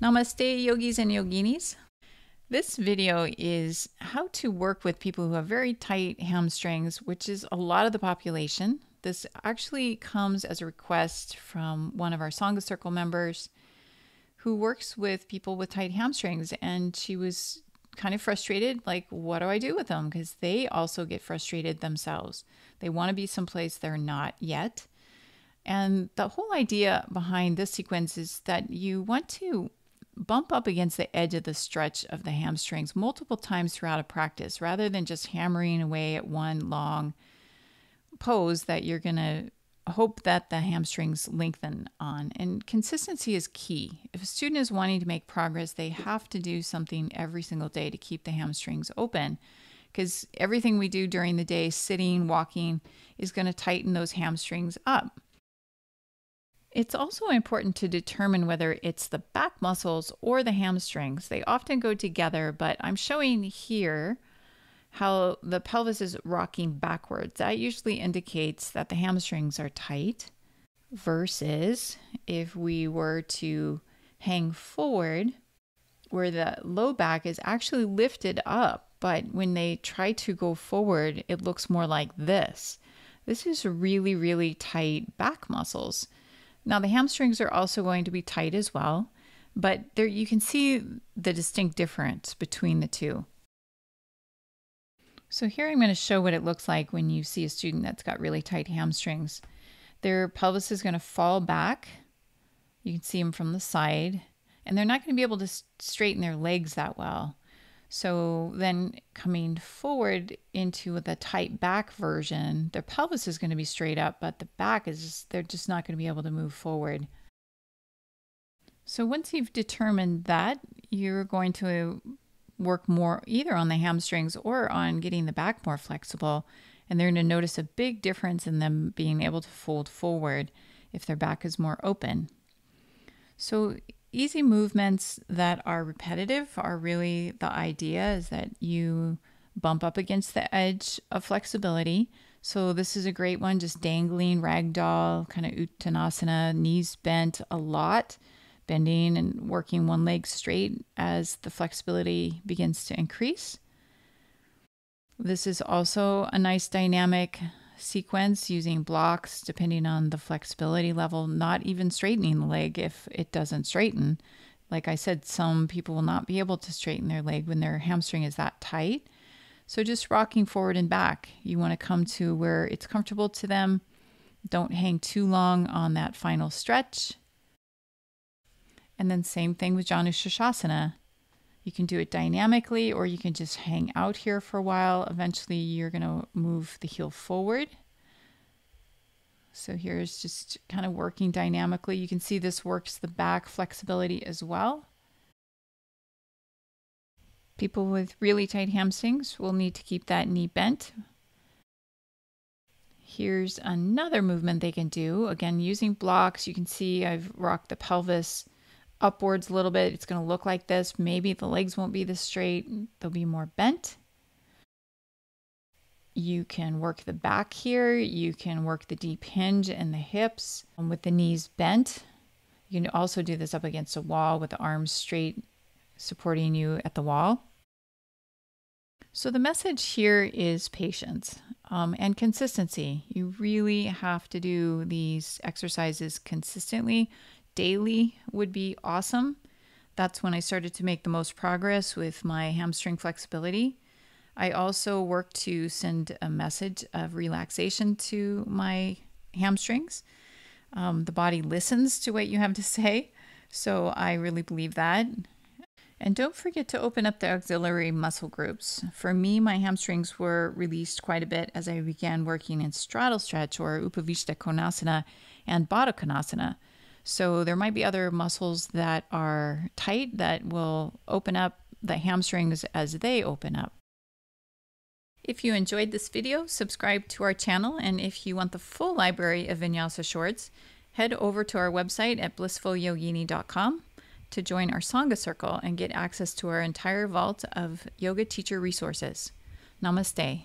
Namaste, yogis and yoginis. This video is how to work with people who have very tight hamstrings, which is a lot of the population. This actually comes as a request from one of our Sangha Circle members who works with people with tight hamstrings, and she was kind of frustrated, like, what do I do with them? Because they also get frustrated themselves. They want to be someplace they're not yet. And the whole idea behind this sequence is that you want to bump up against the edge of the stretch of the hamstrings multiple times throughout a practice, rather than just hammering away at one long pose that you're going to hope that the hamstrings lengthen on. And consistency is key. If a student is wanting to make progress, they have to do something every single day to keep the hamstrings open, because everything we do during the day, sitting, walking, is going to tighten those hamstrings up. It's also important to determine whether it's the back muscles or the hamstrings. They often go together, but I'm showing here how the pelvis is rocking backwards. That usually indicates that the hamstrings are tight, versus if we were to hang forward, where the low back is actually lifted up, but when they try to go forward, it looks more like this. This is really, really tight back muscles. Now, the hamstrings are also going to be tight as well, but there you can see the distinct difference between the two. So here I'm going to show what it looks like when you see a student that's got really tight hamstrings. Their pelvis is going to fall back. You can see them from the side, and they're not going to be able to straighten their legs that well. So then coming forward into the tight back version, their pelvis is going to be straight up, but the back is just, they're just not going to be able to move forward. So once you've determined that, you're going to work more either on the hamstrings or on getting the back more flexible, and they're going to notice a big difference in them being able to fold forward if their back is more open. So easy movements that are repetitive are really the idea, is that you bump up against the edge of flexibility. So this is a great one, just dangling, ragdoll, kind of uttanasana, knees bent a lot, bending and working one leg straight as the flexibility begins to increase. This is also a nice dynamic sequence using blocks depending on the flexibility level, not even straightening the leg if it doesn't straighten. Like I said, some people will not be able to straighten their leg when their hamstring is that tight. So just rocking forward and back. You want to come to where it's comfortable to them. Don't hang too long on that final stretch. And then same thing with Janu Shirshasana. You can do it dynamically, or you can just hang out here for a while. Eventually, you're going to move the heel forward. So here's just kind of working dynamically. You can see this works the back flexibility as well. People with really tight hamstrings will need to keep that knee bent. Here's another movement they can do. Again, using blocks, you can see I've rocked the pelvis upwards a little bit. It's going to look like this. Maybe the legs won't be this straight. They'll be more bent. You can work the back here. You can work the deep hinge and the hips with the knees bent. You can also do this up against a wall with the arms straight, supporting you at the wall. So the message here is patience and consistency. You really have to do these exercises consistently. Daily would be awesome. That's when I started to make the most progress with my hamstring flexibility. I also work to send a message of relaxation to my hamstrings. The body listens to what you have to say, so I really believe that. And don't forget to open up the auxiliary muscle groups. For me, my hamstrings were released quite a bit as I began working in straddle stretch, or Upavishta Konasana, and Baddha Konasana. So there might be other muscles that are tight that will open up the hamstrings as they open up. If you enjoyed this video, subscribe to our channel, and if you want the full library of Vinyasa shorts, head over to our website at BlissfulYogini.com to join our Sangha Circle and get access to our entire vault of yoga teacher resources. Namaste.